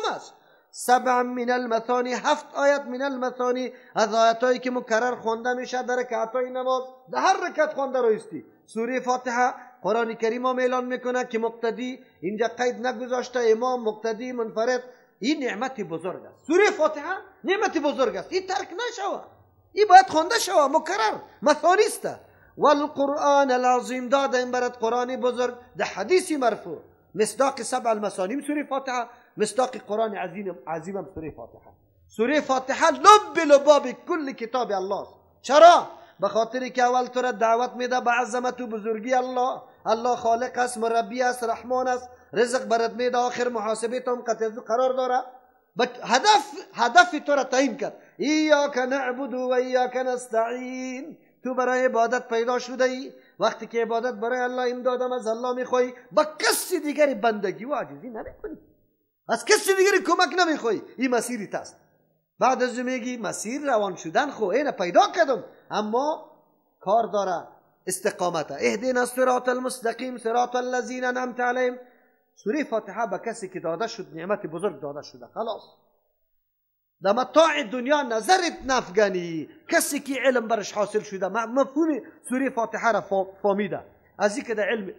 کدام است؟ 7 من المثانی، 7 آیت من المثانی، از آیتایی که مکرر خوانده میشه در رکعتای نماز، در هر رکعت خوانده رایستی. سوره فاتحه قرآن کریم هم اعلان میکنه که مقتدی، اینجا قید نگذاشته، امام، مقتدی، منفرد. این نعمت بزرگ است. سوره فاتحه نعمت بزرگ است، این ترک نشوه، این باید خوانده شوه، مکرر مثانی است. والقرآن العظیم داده این برات قرآن بزرگ. در حدیث مرفوع مصداق 7 المثانی سوره فاتحه، مصداق قرآن عظیم سوره فاتحه. سوره فاتحه لب لباب کل کتاب الله است. چرا؟ به خاطر که اول تو را دعوت میده به عظمت و بزرگی الله. الله خالق است، مربی است، رحمان است، رزق برات میده، آخر محاسبه تو هم قطع قرار داره. هدف تو را تعیین کرد. ایاک نعبد و ایاک نستعین. تو برای عبادت پیدا شده ای. وقتی که عبادت برای الله امدادم از الله میخوای، با کسی دیگری بندگی و عاجزی نمیکنی، از کسی دیگری کمک نمیخوای، این مسیریت است. بعد از میگی مسیر روان شدن خو اینو پیدا کردم، اما کار داره استقامت. اهدنا الصراط المستقیم صراط الذین انعمت علیهم. سوره فاتحه به کسی که داده شد نعمت بزرگ داده شده، خلاص در متاع دنیا نظرت نفگنی. کسی که علم برش حاصل شده مفهوم سوره فاتحه را فهمیده، از این که در علم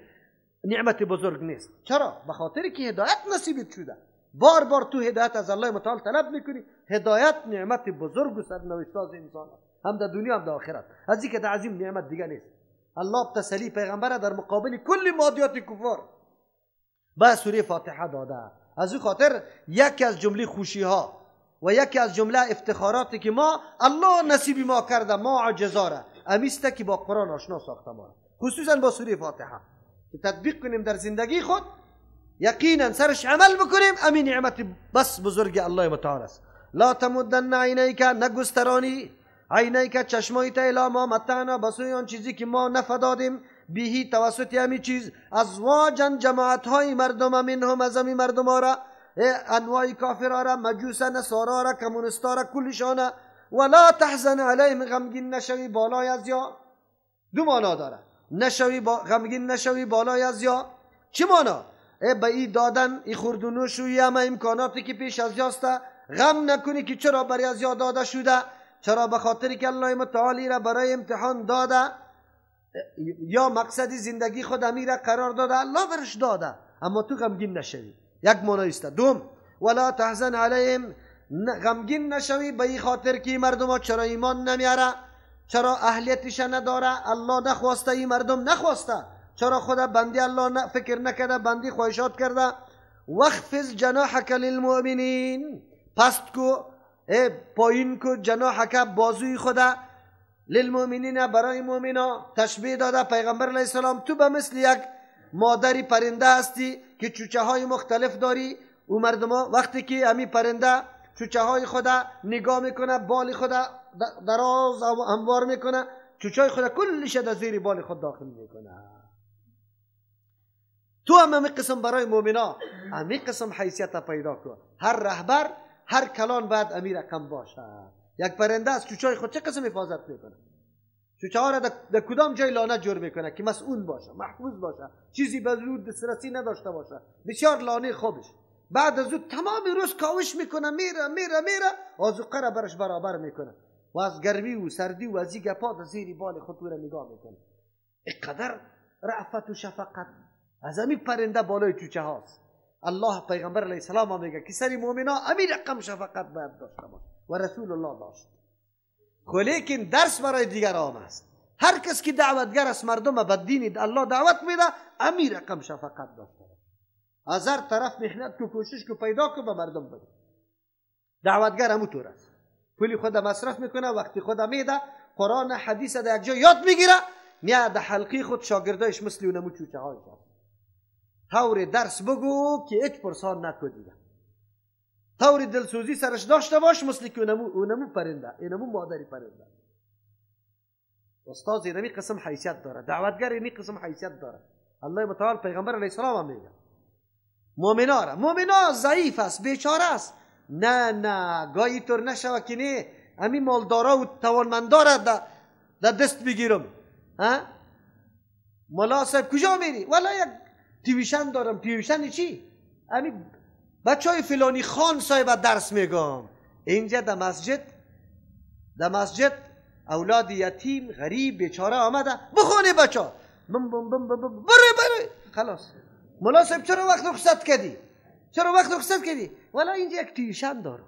نعمت بزرگ نیست. چرا؟ به خاطر که هدایت نصیبت شده. بار بار تو هدایت از الله متعال طلب میکنی. هدایت نعمت بزرگ و سرنوشت از انسان، هم در دنیا هم در آخرت. از این که در عظیم نعمت دیگه نیست. الله تسلی پیغمبر در مقابل کل مادیات کفار با سوره فاتحه داده. از این خاطر یکی از جمله خوشی ها و یکی از جمله افتخاراتی که ما الله نصیب ما کرده، ما عجزاره امیسته که با قرآن آشنا ساخته ما، خصوصا با سوره فاتحه که تطبیق کنیم در زندگی خود، یقینا سرش عمل بکنیم. امین نعمت بس بزرگ الله متعال است. لا تمدن عینیک، نگسترانی عینیک چشمایت الی ما متعنا، بسوی آن چیزی که ما نفدادیم، بهی توسط همین چیز، ازواجا جماعت های مردم، منهم از همین مردم را، انواع کافر را، مجوس نصارا را، کمونستا را، کلشان. ولا تحزن علیهم، غمگین نشوی بالای از یا. دو معنا داره، غمگین نشوی بالای از یا. چه معنا؟ به ای دادن ای خوردونوش و همه امکاناتی که پیش از یاسته غم نکنی که چرا برای از یا داده شده. چرا؟ به خاطر که الله متعالی را برای امتحان داده، یا مقصدی زندگی خود امیر قرار داده، الله برش داده، اما تو غمگین نشوی. یک معنی است. دوم، ولا تحزن علیهم، غمگین نشوی به این خاطر که مردم ها چرا ایمان نمیاره، چرا اهلیتش نداره. الله نخواسته، این مردم نخواسته. چرا خدا بندی الله فکر نکرده، بندی خواهشات کرده. واخفض جناحک للمؤمنین، پست کو پایین کو جناحک بازوی خدا، للمؤمنین برای مؤمنا. تشبیه داده پیغمبر علیه السلام، تو به مثل یک مادری پرنده هستی که چوچه های مختلف داری. او مردم ها وقتی که همی پرنده چوچه های خدا نگاه میکنه، بال خدا دراز هموار میکنه، چوچه های خدا کلش در زیر بال خود داخل میکنه. تو هم همی قسم برای مؤمنا همی قسم حیثیت پیدا کن. هر رهبر، هر کلان باید امیر رقم باشه. یک پرنده از چوچه های خود چه قسم حفاظت میکنه؟ چوچه ها را در کدام جای لانه جور میکنه که مسئول باشه، محفوظ باشه، چیزی به زود دسترسی نداشته باشه، بسیار لانه خوبش. بعد از اون تمام روز کاوش میکنه، میره آذوقه را برش برابر میکنه و از گرمی و سردی و از این گپا در زیر بال خود را نگاه میکنه. اینقدر رأفت و شفقت از همین پرنده بالای چوچه هاست. الله پیغمبر علیه السلام میگه که سری مؤمنا همین رقم شفقت باید داشته باشه و رسول الله داشت. لیکن درس برای دیگران است. هر کس که دعوتگر است، مردم به دین الله دعوت میده، همین رقم شفقت داشته باشه. از هر طرف محنت کو، کوشش کو، پیدا کو به مردم بده. دعوتگر همونطور است، پولی خود مصرف میکنه، وقتی خود میده قرآن حدیث در یک جا یاد میگیره، میاد در حلقی خود شاگردایش مثل اونمو چوچه های شد. طور درس بگو که هیچ پرسان نکو دیگه، طور دلسوزی سرش داشته باش مثل که اونمو پرنده، اینمو مادری پرنده. استاد اینمی قسم حیثیت داره، دعوتگر اینمی قسم حیثیت داره. الله متعال پیغمبر علیه السلام میگه مؤمنا ضعیف است، بیچاره است. نه گاهی طور نشوه که نه امی مالدارا و توانمندا را در دست بگیرم. ملا صاحب کجا میری؟ والا یک تیویشن دارم. تیویشن چی؟ امی بچهای فلانی خان صاحب درس میگم. اینجا در مسجد اولاد یتیم غریب بیچاره آمده بخونه بچه بره خلاص. ملا صاحب چرا وقت رخصت کردی؟ ولی اینجا یک تیوشن داره.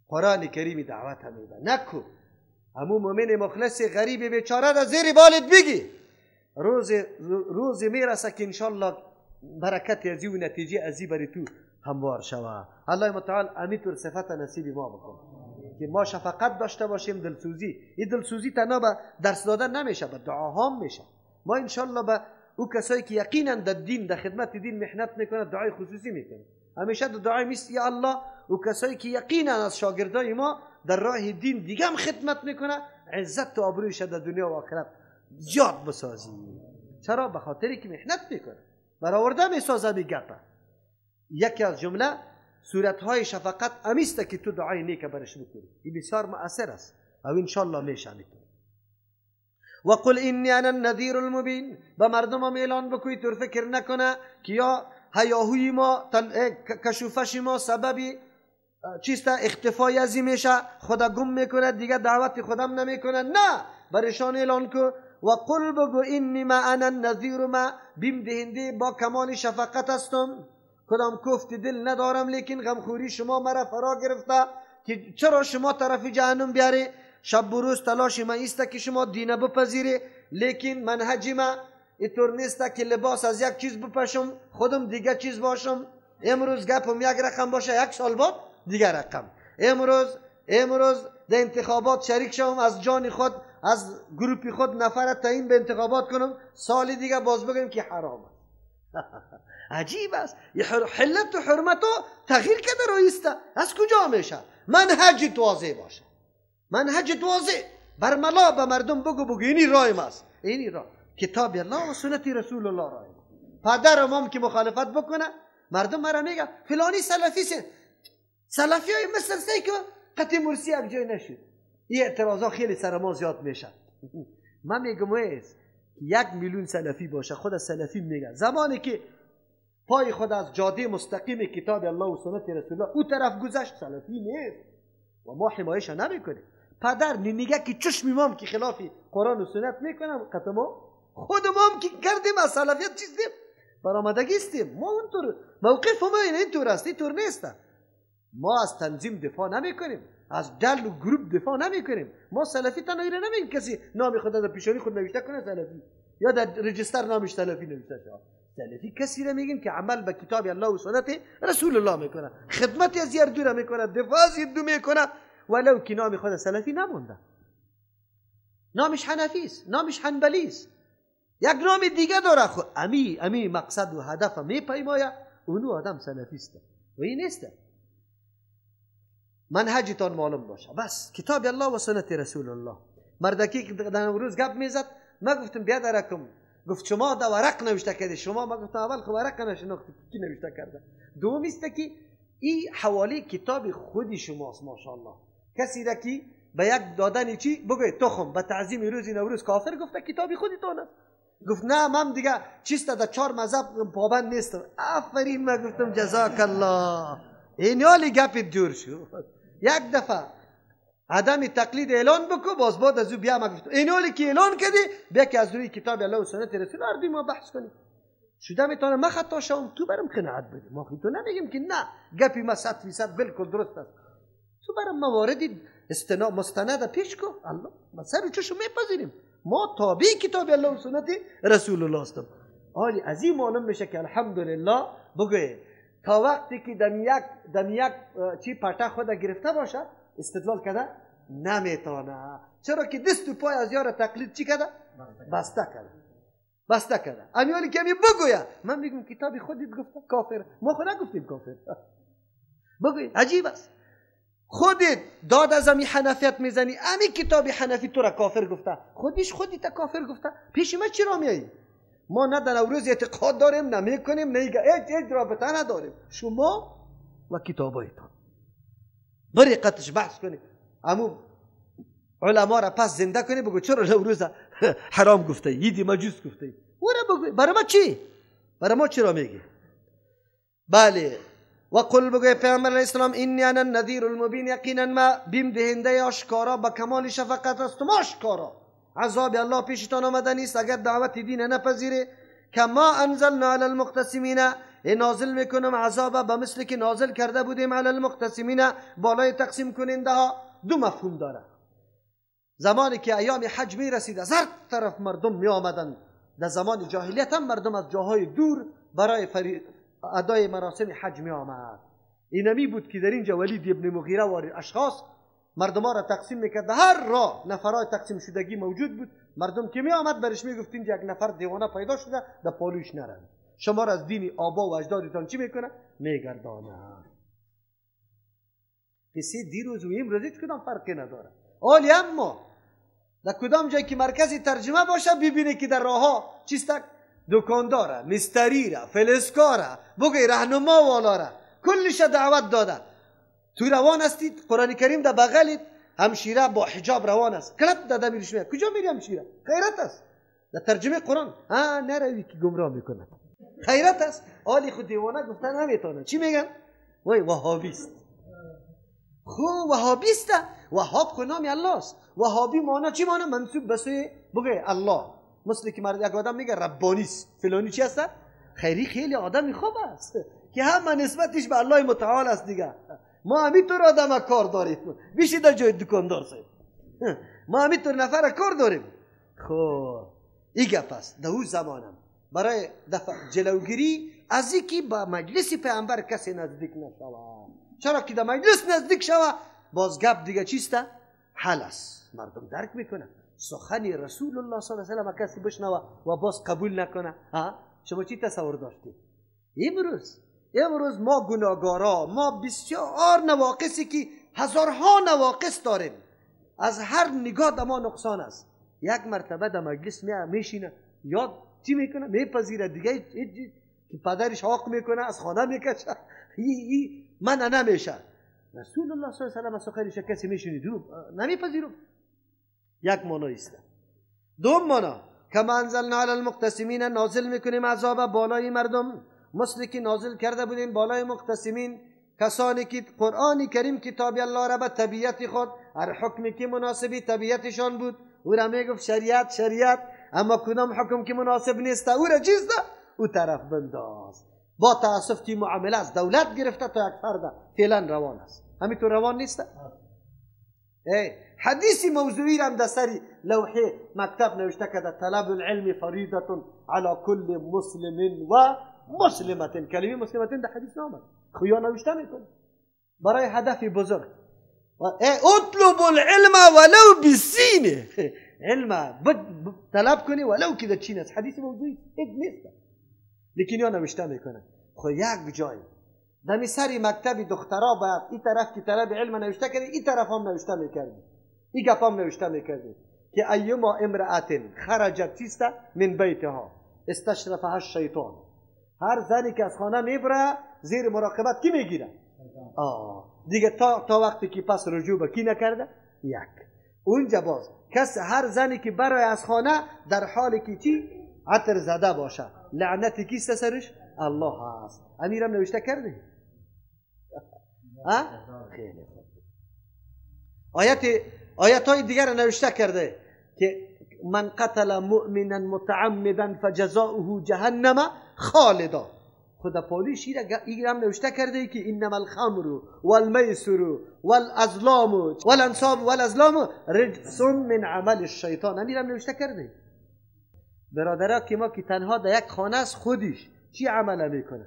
قرآن کریم دعوت میده نکو. همون مومن مخلص غریب بیچاره را زیر بالت بگی. روز میرسه که انشالله برکت ازی و نتیجه ازی بری تو هموار شوه. الله متعال امیتور صفت نصیب ما بکن که ما شفقت داشته باشیم، دلسوزی. این دلسوزی تنها به درس دادن نمیشه، به دعاهام میشه. ما انشالله به او کسایی که یقینا در دین، در خدمت دین محنت میکنه دعای خصوصی میکنه. همیشه دعای میست یا الله او کسایی که یقینا از شاگردای ما در راه دین دیگه هم خدمت میکنه، عزت و آبرویش در دنیا و آخرت زیاد بسازی. چرا؟ به خاطری که محنت میکنه، برآورده میسازه بی گپه. یکی از جمله صورتهای شفقت امیسته که تو دعای نیک برش بکنی. این بسیار مؤثر است و انشالله میشه میکنی. و قل انی انا النذیر المبین. به مردم اعلان بکنی طور فکر نکنه که یا هیاهوی ما کشوفش ما سببی چیستا اختفای ازی میشه، خدا گم میکنه دیگه دعوت خودم نمیکنه. نه، برشان اعلان کن و قل بگو انی ما انا النذیر، ما بیم دهنده با کمال شفقت هستم. کدام کوفت دل ندارم، لیکن غمخوری شما مرا فرا گرفته که چرا شما طرف جهنم بیاری. شب و روز تلاش من است که شما دینه بپذیری، لیکن منهج ما اینطور نیست که لباس از یک چیز بپوشم خودم دیگه چیز باشم. امروز گپم یک رقم باشه، یک سال بعد دیگر رقم. امروز در انتخابات شریک شوم، از جان خود از گروپی خود نفر تعیین به انتخابات کنم، سال دیگه باز بگم که حرام است. عجیب است. حلت و حرمت تغییر کرده رویسته. از کجا میشه؟ منهج واضح باشه، منهج واضح برملا به مردم بگو اینی راه ماست، اینی راه کتاب الله و سنت رسول الله راه. پدر امام که مخالفت بکنه مردم مرا میگه فلانی سلفی است. سلفی های مثل سی که قطع مرسی یک جای نشد. این اعتراضا خیلی سر ما زیاد میشه. من میگم ایست که 1 میلیون سلفی باشه، خود سلفی میگه زمانی که پای خود از جاده مستقیم کتاب الله و سنت رسول الله او طرف گذشت سلفی نیست و ما حمایش نمیکنیم. پدر میگه که چشم امام که خلاف قرآن و سنت میکنم، قطع ما خود ما که کردیم از سلفیت چیز دیم برآمدگی استیم. ما اونطور موقف ما اینطور است، اینطور نیست. ما از تنظیم دفاع نمیکنیم، از دل و گروپ دفاع نمیکنیم. ما سلفی تا نگیره نمیگیم کسی نام خود در پیشانی خود نوشته کنه سلفی یا در رجستر نامش سلفی نوشته شده. سلفی کسی را میگیم که عمل به کتاب الله و سنت رسول الله میکنه، خدمت از یار دو را میکنه، دفاع از دو میکنه، ولو که نام خود سلفی نمونده. نامش حنفی است، نامش حنبلی است، یک نام دیگه داره. خو امی مقصد و هدف میپیماید، اونو آدم سلفی است و این نیست. منهجتان معلوم باشه، بس کتاب الله و سنت رسول الله. مردکی که در روز گپ میزد، ما گفتم بیاد رقم، گفت شما دا ورق نوشته کرده. شما ما گفتم اول خب ورق نشناختی کی نوشته کرده. دوم است که این حواله کتاب خودی شماست. ماشاءالله کسی را که به یک دادن چی بگوی تخم به تعظیم روز نوروز کافر گفته کتابی خودتون است. گفت نه من دیگه چیست در 4 مذهب پابند نیستم. آفرین، ما گفتم جزاک الله. این حالی گپ جور شد. یک دفعه عدم تقلید اعلان بکو، باز بعد از او بیا. ما گفتم این حالی که اعلان کردی بیا که از روی کتاب الله و سنت رسول الله ما بحث کنیم. شده میتونه ما خطا شوم، تو برام قناعت بده. ما تو نمیگیم که نه گپی ما 100% بالکل درست است. تو برام مواردی مستند پیش کو. الله ما سر چشم میپذیریم. ما تابع کتاب الله و سنت رسول الله هستیم. حالی از این معلوم میشه که الحمدلله بگوی تا وقتی که دم یک چی پرته خود گرفته باشه استدلال کرده نمیتونه. چرا که دست و پای از یار تقلید چی کرده؟ بسته کرده. امیالی که بگویا من میگم کتاب خودت گفته کافر، ما خود نگفتیم کافر. بگوی عجیب است. خودت داد از امی حنفیت میزنی، امی کتاب حنفی تو را کافر گفته، خودی تا کافر گفته، پیش ما چرا میایی؟ ما نه در نوروز اعتقاد داریم، نه میکنیم، نه هیچ رابطه نداریم. شما و کتابایتان بریقتش بحث کنی، امو علما را پس زنده کنی، بگو چرا نوروز حرام گفته، عید مجوس گفته. برای ما چی؟ برای ما چرا میگی؟ بله و قل بگوی پیامبر علیه السلام اینی انا النذیر المبین، یقینا ما بیم دهنده آشکارا با کمال شفقت هستم. آشکارا عذاب الله پیشتان آمده نیست اگر دعوت دین نپذیره. کما انزلنا علی المقتسمین، نازل میکنم عذاب به مثل که نازل کرده بودیم علی المقتسمین، بالای تقسیم کننده ها. دو مفهوم داره. زمانی که ایام حج می رسید از هر طرف مردم می آمدند. در زمان جاهلیت هم مردم از جاهای دور برای ادای مراسم حج می آمد. اینمی بود که در اینجا ولید ابن مغیره و اشخاص مردم ها را تقسیم میکرد. در هر راه نفرای تقسیم شدگی موجود بود. مردم که می آمد برش می گفت اینجا یک نفر دیوانه پیدا شده در پالوش نرند، شما را از دین آبا و اجدادتان چی میکنه؟ میگردانه. قصه دیروز و امروز هیچ کدام فرقی نداره. ولی اما در کدام جایی که مرکزی ترجمه باشه ببینه که در راه ها چیست؟ دکانداره، مستریره، فلسکاره، بگوی رهنما والاره، کلش دعوت داده. تو روان هستید، قرآن کریم در بغلید، همشیره با حجاب روان است، کلت داده میرش میاد. کجا میری همشیره؟ خیرت است. در ترجمه قرآن نروی که گمراه میکنه. خیرت است. آلی خود دیوانه گفتن نمیتونه. چی میگن؟ وای وهابیست. خو وهابیسته. وهاب که نام الله است. وهابی معنی چی معنی؟ منسوب به سوی بگه الله. مثل که مرد یک آدم میگه ربانیست، فلانی چی است؟ خیلی آدمی خوب است که همه نسبتش به الله متعال است دیگه. ما همینطور آدم کار داریم، بیشی در جای دکاندار سید. ما همینطور نفر کار داریم. خب این گپ است. در اون زمانم برای جلوگیری از اینکه با مجلس پیامبر کسی نزدیک نشود. چرا که در مجلس نزدیک شود باز گپ دیگه چیست؟ حل است. مردم درک میکنه سخن رسول الله صلی الله علیه و کسی بشنوه و باز قبول نکنه. شما چی تصور داشتید؟ امروز ما گناهگارا، ما بسیار نواقصی که هزارها نواقص داریم، از هر نگاه در ما نقصان است. یک مرتبه در مجلس میشینه یاد چی میکنه؟ میپذیره دیگه که پدرش حق میکنه از خانه میکشه. من نمیشه. رسول الله صلی الله علیه و سخنش کسی میشنید نمیپذیرم. یک معنی است. دوم معنی کما انزلنا علی المقتسمین، نازل میکنیم عذاب بالای مردم مثل که نازل کرده بودیم بالای مقتسمین، کسانی که قرآن کریم کتاب الله را به طبیعت خود هر حکمی که مناسبی طبیعتشان بود او را میگفت شریعت، اما کدام حکم که مناسب نیست او را چیز ده او طرف بنداز. با تاسف که معامله از دولت گرفته تا یک فرد فعلا روان است، همینطور روان نیست. حدیثی موضوعی را هم در سری لوحه مکتب نوشته کرده طلب العلم فریضه علی کل مسلم و مسلمه. کلمه مسلمه در حدیث نامد، خویا نوشته میکنه برای هدف بزرگ. اطلب العلم ولو بالسین، علم طلب کنی ولو که در چین است. حدیث موضوعی نیست لیکن یا نوشته میکنه. خو یک جای دمی سری مکتبی دخترها باید این طرف که طلب علم نوشته کردی، این طرف هم نوشته میکردی، این گپ هم نوشته میکردی که ایما امرأت خرجت چیست من بیتها استشرفها الشیطان. هر زنی که از خانه میبره زیر مراقبت کی میگیره؟ دیگه تا وقتی که پس رجوع به کی نکرده؟ یک. اونجا باز هر زنی که برای از خانه در حالی که چی؟ عطر زده باشه، لعنتی کیست سرش؟ الله هست. امیرم نوشته کرده. خیلی خوب. آیت های دیگر نوشته کرده که من قتل مؤمنا متعمدا فجزاؤه جهنم خالدا. خدا پالیش ایرم نوشته کرده که انما الخمر والمیسر والازلام والانصاب والازلام رجس من عمل الشیطان. امیرم نوشته کرده. برادرها که ما که تنها در یک خانه است خودش چی عمل میکنه؟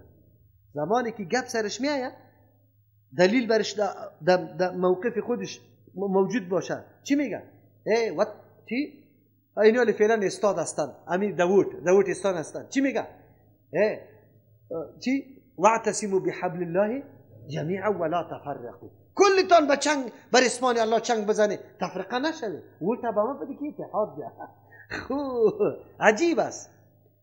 زمانی که گپ سرش میآید دلیل برش در موقف خودش موجود باشه چی میگن؟ چی؟ اینالی فعلا استاد هستن، امیر داوود استاد هستن. چی میگن؟ چی؟ واعتصموا بحبل الله جمیعا ولا تفرقوا. کلتان به چنگ بر اسمان الله چنگ بزنه تفرقه نشوه. اولتا با ما بده که اتحاد بیاد. خوب عجیب است.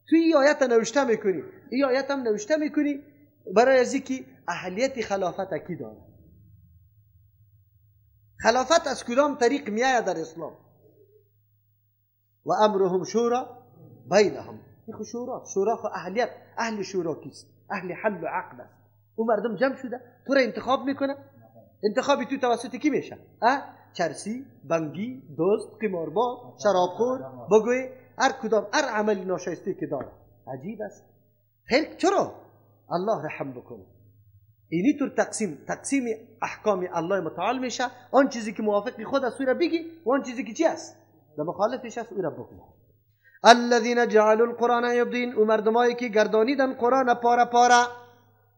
توی این آیت نوشته میکنی، این آیت هم نوشته میکنی برای از اینکه اهلیت خلافت کی داره. خلافت از کدام طریق میآید در اسلام؟ و امرهم شورا بینهم. این شورا خو اهلیت، اهل شورا کیست؟ اهل حل و عقد است. اون مردم جمع شده تو را انتخاب میکنه. انتخابی تو توسط کی میشه؟ چرسی، بنگی، دزد، قمارباز، شرابخور، بگوی هر کدام هر عملی ناشایسته که داره. عجیب است. خیر چرا؟ الله رحم بکنه. اینی طور تقسیم احکام الله متعال میشه. آن چیزی که موافق خود است او را بگی و آن چیزی که چی است در مخالفش است او را بگو. الذين جعلوا القرآن عضین، او مردمایی که گردانیدن قرآن پاره پاره.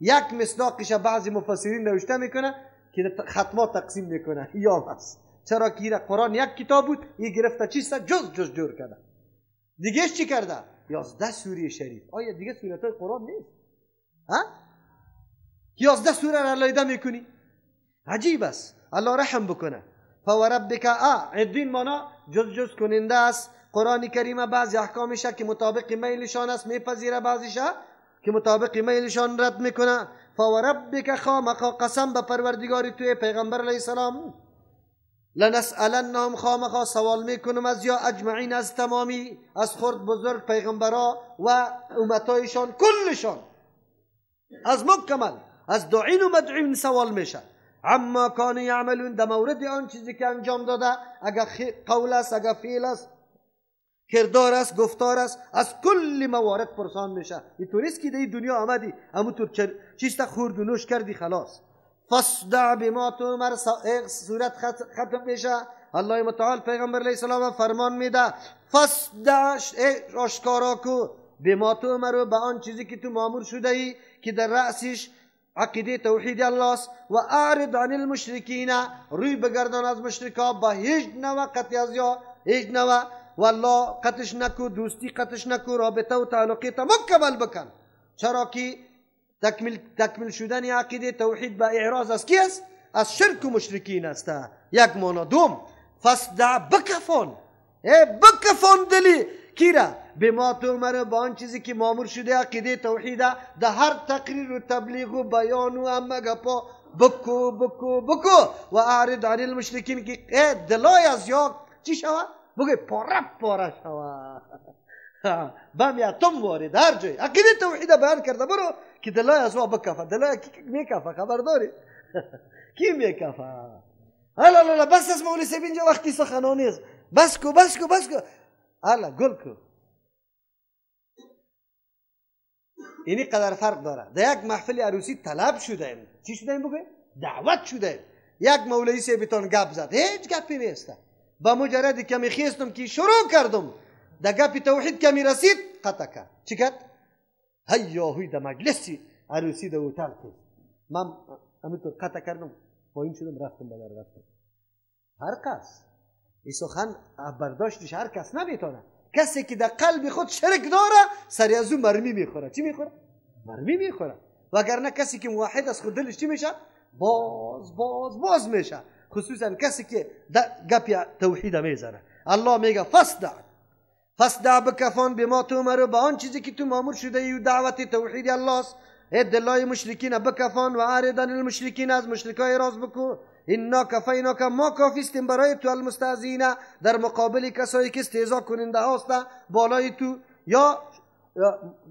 یک مصداقش بعضی مفسرین نوشته میکنه که ختمات تقسیم میکنه یا هست. چرا که قرآن یک کتاب بود، این گرفته چیست جز جور کرده. دیگهش چی کرده؟ 11 سوره شریف. آیا دیگه سورت های قرآن نیست؟ 11 سوره را علیحده میکنی. عجیب است. الله رحم بکنه. فوربک عدین مانا جز کننده است. قرآن کریم بعضی احکامش که مطابق میلشان است میپذیره، بعضیش که مطابق میلشان رد میکنه. فوربک خامخا قسم به پروردگار توی پیغمبر علیه السلام لنسألنهم خامخا سوال میکنم از یا اجمعین از تمامی، از خرد بزرگ پیغمبرا و امتایشان کلشان، از مکمل از داعین و مدعین سوال میشه. عما کانوا یعملون، در مورد آن چیزی که انجام داده، اگر قول است، اگر فعل است، کردار است، گفتار است، از کل موارد پرسان میشه. اینطور نیست که در دنیا آمدی همونطور چیستا خورد و نوش کردی خلاص. فاصدع بما تؤمر. سورت ختم میشه. الله متعال پیغمبر علیه السلام فرمان میده فاصدع، آشکارا کو، بما تؤمر، به آن چیزی که تو مامور شده ای که در رأسش عقیده توحید الله است. و اعرض عن المشرکین، روی بگردان از مشرکا، با هیچ نوع قطعی از یا هیچ نوع والله قطش نکو، دوستی قطش نکو، رابطه و تعلقی تا مکمل بکن. چرا که تکمیل شدن عقیده توحید با اعراض از کی است؟ از شرک و مشرکین است. یک مانا. دوم فاصدع بکفان، بکفان دلی کی را؟ بما تؤمر، با آن چیزی که مامور شده عقیده توحید در هر تقریر و تبلیغ و بیان و همه گپا بکو بکو بکو. و اعرض عن المشرکین، که دلای از یا چی شود؟ بگه پاره شود. بم یا تم وارد هر جای عقیده توحید بیان کرده برو که دلای از وا بکفه. دلای کی میکفه خبر داری؟ کی میکفه؟ الا بس از مولوی صاحب اینجا وقتی سخنانی است. بس کو الا گل کو. اینی قدر فرق داره. در یک محفل عروسی طلب شده ایم. چی شده ایم بگه؟ دعوت شده ایم. یک مولوی صاحب تون گپ زد، هیچ گپی نیست. با مجرد که میخواستم که شروع کردم در گپ توحید که میرسید قطع کرد. چی کرد؟ هیاهوی در مجلسی عروسی در هتل کرد. من همینطور قطع کردم، پایین شدم رفتم بدر رفتم. هر کس این سخن برداشتش هر کس نمیتونه. کسی که در قلب خود شرک داره سری از اون مرمی میخوره. چی میخوره؟ مرمی میخوره. وگرنه کسی که موحد از خود دلش چی میشه؟ باز میشه. خصوصا کسی که گپ توحید میزنه. الله میگه فاصدع بکفان بما تؤمر، با آن چیزی که تو مامور شده ای و دعوت توحید الله است. دلای مشرکین بکفان و اعرض عن المشرکین، از مشرکای راز بکو. انا کفیناک، ما کافیستیم برای تو المستهزئین، در مقابل کسایی که استهزا کننده هاست بالای تو. یا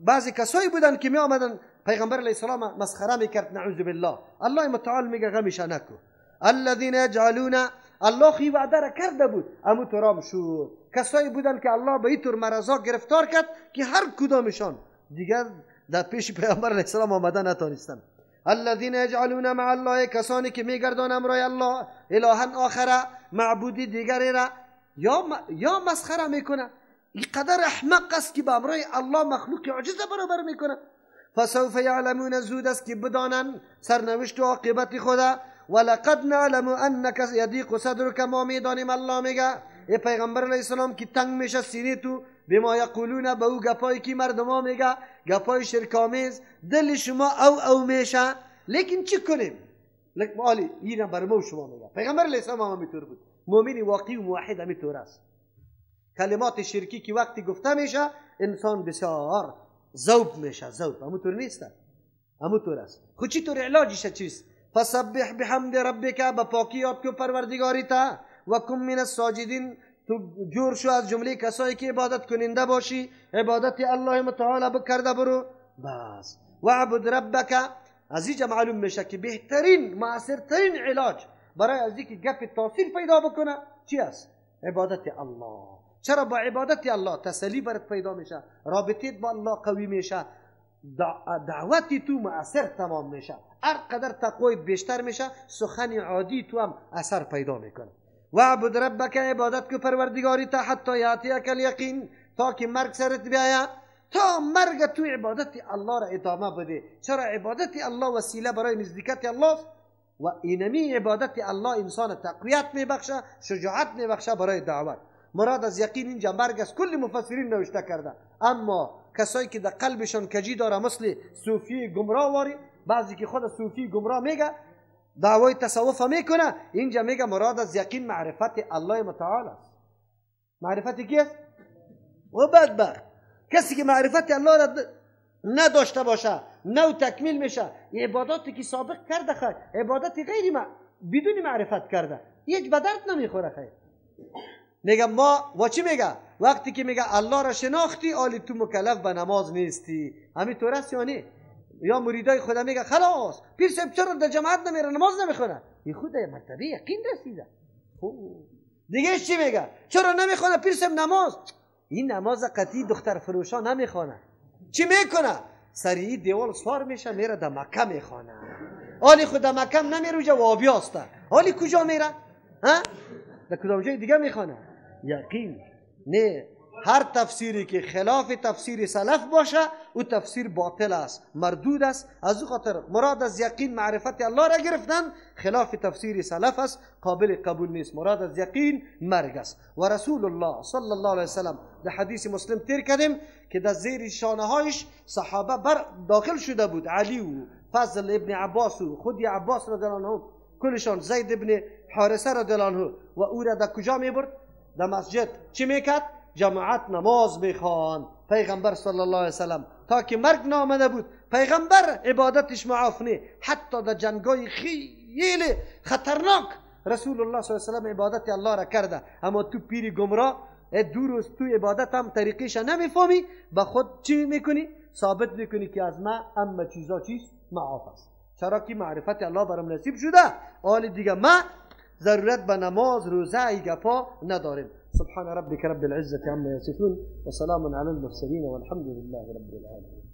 بعضی کسایی بودن که می آمدن پیغمبر علیه السلام مسخره میکرد، نعوذ بالله. الله متعال میگه غمش نکو. الذين يجعلون، الله خی وعده را کرده بود اما ترام شد. کسایی بودن که الله به این طور مرضا گرفتار کرد که هر کدامشان دیگر در پیش پیامبر علیه السلام آمدن نتانستند. الذين يجعلون مع الله، کسانی که میگردان امرای الله الها آخر، معبودی دیگری را یا مسخره میکنه. این قدر احمق است که با امرای الله مخلوق عاجز برابر میکنه. فسوف يعلمون، زود است که بدانن سرنوشت و عاقبت خدا. ولقد نعلم انك يضيق صدرك، ما میدانیم الله میگه ای پیغمبر علیه السلام که تنگ میشه سینه تو، بما یقولون، به او گپایی که مردما میگه، گپای شرکامیز، دل شما او میشه. لیکن چی کنیم؟ مالی اینا بر ما شما میگه. پیغمبر علیه السلام هم میطور بود. مؤمن واقعی و موحد میطور است. کلمات شرکی که وقتی گفته میشه انسان بسیار ذوب میشه. ذوب همونطور نیست، همونطور است. خود چی طور علاجش چیست؟ فسبح بحمد ربک، با پاکی یاد کو پروردگاری تا. و کن من الساجدین، تو جور شو از جمله کسایی که عبادت کننده باشی. عبادت الله متعال بکرده برو بس. و عبد ربک، از اینجا معلوم میشه که بهترین مؤثرترین علاج برای از اینکه گپ تاثیر پیدا بکنه چی است؟ عبادت الله. چرا؟ با عبادت الله تسلی برات پیدا میشه، رابطت با الله قوی میشه، دعوتی تو مؤثر تمام میشه، هر قدر تقویت بیشتر میشه، سخن عادی تو هم اثر پیدا میکنه. وعبد ربک، عبادت کو پروردگاری تا حتی یاتیک الیقین، تا که مرگ سرت بیاید، تا مرگ تو عبادت الله را ادامه بده. چرا؟ عبادت الله وسیله برای نزدیکت الله است و اینمی عبادت الله انسان تقویت میبخشه، شجاعت میبخشه برای دعوت. مراد از یقین اینجا مرگ است. کل مفسرین نوشته کرده، اما کسایی که در قلبشان کجی داره مثل صوفی گمراه واری، بعضی که خود صوفی گمراه میگه دعوای تصوف میکنه، اینجا میگه مراد از یقین معرفت الله متعال است. معرفت کی است؟ و بدبخت کسی که معرفت الله را نداشته باشه، نو تکمیل میشه. عباداتی که سابق کرده خیر، عبادت غیری بدون معرفت کرده، هیچ به درد نمیخوره خیر. میگه ما و چی میگه؟ وقتی که میگه الله را شناختی آلی تو مکلف به نماز نیستی. همین طور است یا نه؟ یا مریدای خدا میگه خلاص پیر صاحب چرا در جماعت نمیره، نماز نمیخونه؟ این خود مرتبه یقین رسیده. دیگه چی میگه؟ چرا نمیخونه پیر صاحب نماز؟ این نماز قطعی دختر فروشا نمیخونه. چی میکنه؟ سریعی دیوال سوار میشه میره در مکه میخونه. آلی خود در مکه نمیره جوابی هسته. آلی کجا میره؟ ها؟ در کدام جای دیگه میخونه؟ یقین نه. هر تفسیری که خلاف تفسیر سلف باشه او تفسیر باطل است، مردود است. از او خاطر مراد از یقین معرفت الله را گرفتن، خلاف تفسیر سلف است، قابل قبول نیست. مراد از یقین مرگ است. و رسول الله صلی الله علیه وسلم در حدیث مسلم تیر کردیم که در زیر شانه هایش صحابه داخل شده بود، علی و فضل ابن عباس و خود عباس رضی الله عنه، کلشان زید ابن حارثه رضی الله عنه. و او را در کجا میبرد؟ در مسجد. چی میکرد؟ جماعت نماز میخوان. پیغمبر صلی الله علیه وسلم تا که مرگ نامده بود، پیغمبر عبادتش معاف نه. حتی در جنگای خیلی خطرناک رسول الله صلی الله علیه وسلم عبادت الله را کرده. اما تو پیری گمراه دور تو عبادت هم طریقش نمیفهمی، با خود چی میکنی؟ ثابت میکنی که از ما اما چیزا چیست؟ معاف است. چرا که معرفت الله برام نصیب شده، حال دیگه ما ضرورت به نماز روزه ای گپا نداریم. سبحان ربك رب العزة عما يصفون وسلام على المرسلين والحمد لله رب العالمين.